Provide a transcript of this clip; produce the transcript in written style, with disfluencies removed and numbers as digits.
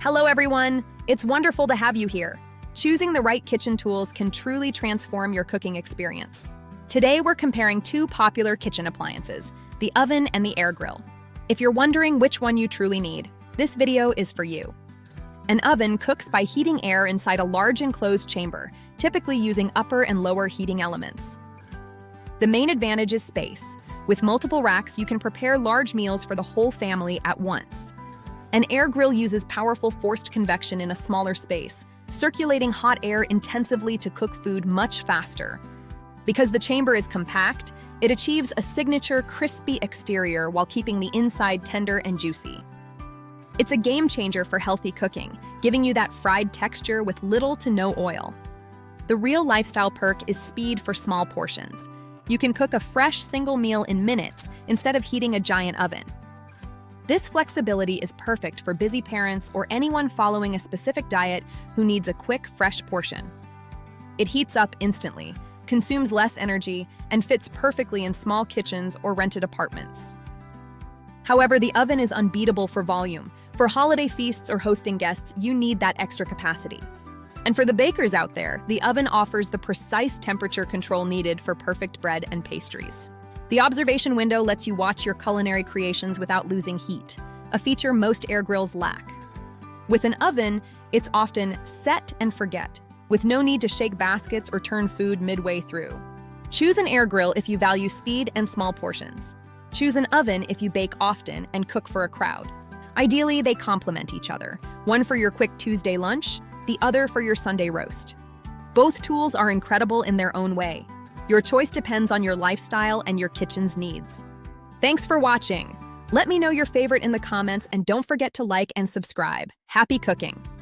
Hello everyone! It's wonderful to have you here. Choosing the right kitchen tools can truly transform your cooking experience. Today we're comparing two popular kitchen appliances, the oven and the air grill. If you're wondering which one you truly need, this video is for you. An oven cooks by heating air inside a large enclosed chamber, typically using upper and lower heating elements. The main advantage is space. With multiple racks, you can prepare large meals for the whole family at once. An air grill uses powerful forced convection in a smaller space, circulating hot air intensively to cook food much faster. Because the chamber is compact, it achieves a signature crispy exterior while keeping the inside tender and juicy. It's a game changer for healthy cooking, giving you that fried texture with little to no oil. The real lifestyle perk is speed for small portions. You can cook a fresh single meal in minutes instead of heating a giant oven. This flexibility is perfect for busy parents or anyone following a specific diet who needs a quick, fresh portion. It heats up instantly, consumes less energy, and fits perfectly in small kitchens or rented apartments. However, the oven is unbeatable for volume. For holiday feasts or hosting guests, you need that extra capacity. And for the bakers out there, the oven offers the precise temperature control needed for perfect bread and pastries. The observation window lets you watch your culinary creations without losing heat, a feature most air grills lack. With an oven, it's often set and forget, with no need to shake baskets or turn food midway through. Choose an air grill if you value speed and small portions. Choose an oven if you bake often and cook for a crowd. Ideally, they complement each other, one for your quick Tuesday lunch, the other for your Sunday roast. Both tools are incredible in their own way. Your choice depends on your lifestyle and your kitchen's needs. Thanks for watching. Let me know your favorite in the comments and don't forget to like and subscribe. Happy cooking!